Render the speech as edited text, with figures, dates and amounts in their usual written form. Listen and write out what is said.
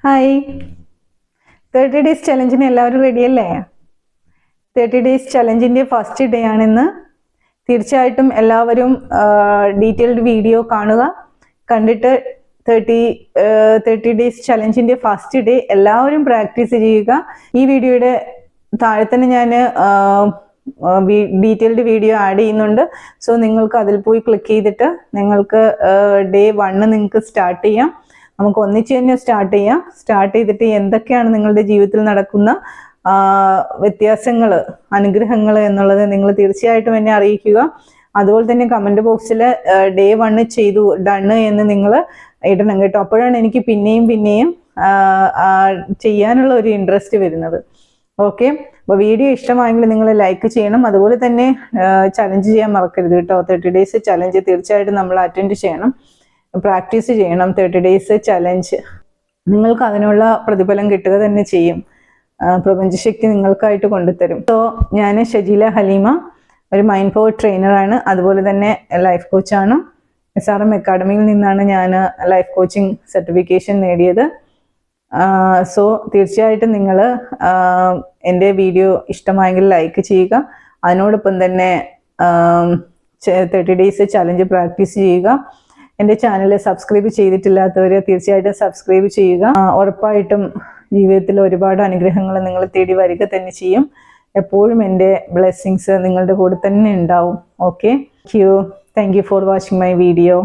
Hi, 30 days ചലഞ്ചിന് എല്ലാവരും റെഡിയല്ലേ? 30 days ചലഞ്ചിൻ്റെ first day ആണിന്ന്. തീർച്ചയായിട്ടും എല്ലാവരും ഡീറ്റെയിൽഡ് വീഡിയോ കാണുക. കണ്ടിട്ട് 30 ഡേയ്സ് ചലഞ്ചിൻ്റെ ഫസ്റ്റ് ഡേ എല്ലാവരും പ്രാക്ടീസ് ചെയ്യുക. ഈ വീഡിയോയുടെ താഴെ തന്നെ ഞാൻ ഡീറ്റെയിൽഡ് വീഡിയോ ആഡ് ചെയ്യുന്നുണ്ട്. സോ നിങ്ങൾക്ക് അതിൽ പോയി ക്ലിക്ക് ചെയ്തിട്ട് നിങ്ങൾക്ക് ഡേ 1 നിങ്ങൾക്ക് സ്റ്റാർട്ട് ചെയ്യാം. നമുക്ക് ഒന്നിച്ച് തന്നെ സ്റ്റാർട്ട് ചെയ്യാം. സ്റ്റാർട്ട് ചെയ്തിട്ട് എന്തൊക്കെയാണ് നിങ്ങളുടെ ജീവിതത്തിൽ നടക്കുന്ന വ്യത്യാസങ്ങൾ, അനുഗ്രഹങ്ങൾ എന്നുള്ളത് നിങ്ങൾ തീർച്ചയായിട്ടും എന്നെ അറിയിക്കുക. അതുപോലെ തന്നെ കമൻറ്റ് ബോക്സിൽ ഡേ 1 ചെയ്തു ഡണ് എന്ന് നിങ്ങൾ ഇടണം കേട്ടോ. അപ്പോഴാണ് എനിക്ക് പിന്നെയും ചെയ്യാനുള്ള ഒരു ഇൻട്രസ്റ്റ് വരുന്നത്. ഓക്കെ, അപ്പോൾ വീഡിയോ ഇഷ്ടമായെങ്കിൽ നിങ്ങൾ ലൈക്ക് ചെയ്യണം. അതുപോലെ തന്നെ ചലഞ്ച് ചെയ്യാൻ മറക്കരുത് കേട്ടോ. 30 ഡേയ്സ് ചലഞ്ച് തീർച്ചയായിട്ടും നമ്മൾ അറ്റൻഡ് ചെയ്യണം, പ്രാക്ടീസ് ചെയ്യണം. 30 ഡേയ്സ് ചലഞ്ച് നിങ്ങൾക്ക് അതിനുള്ള പ്രതിഫലം കിട്ടുക തന്നെ ചെയ്യും. പ്രപഞ്ചശക്തി നിങ്ങൾക്കായിട്ട് കൊണ്ടുതരും. സോ ഞാൻ ഷജീല ഹലീമ, ഒരു മൈൻഡ് പവർ ട്രെയിനറാണ്. അതുപോലെ തന്നെ ലൈഫ് കോച്ചാണ്. SRM അക്കാഡമിയിൽ നിന്നാണ് ഞാൻ ലൈഫ് കോച്ചിങ് സർട്ടിഫിക്കേഷൻ നേടിയത്. സോ തീർച്ചയായിട്ടും നിങ്ങൾ എൻ്റെ വീഡിയോ ഇഷ്ടമായെങ്കിൽ ലൈക്ക് ചെയ്യുക. അതിനോടൊപ്പം തന്നെ 30 ഡേയ്സ് ചലഞ്ച് പ്രാക്ടീസ് ചെയ്യുക. എൻ്റെ ചാനൽ സബ്സ്ക്രൈബ് ചെയ്തിട്ടില്ലാത്തവർ തീർച്ചയായിട്ടും സബ്സ്ക്രൈബ് ചെയ്യുക. ഉറപ്പായിട്ടും ജീവിതത്തിൽ ഒരുപാട് അനുഗ്രഹങ്ങൾ നിങ്ങളെ തേടി വരിക തന്നെ ചെയ്യും. എപ്പോഴും എൻ്റെ ബ്ലെസ്സിങ്സ് നിങ്ങളുടെ കൂടെ തന്നെ ഉണ്ടാവും. Okay, thank you for watching my video.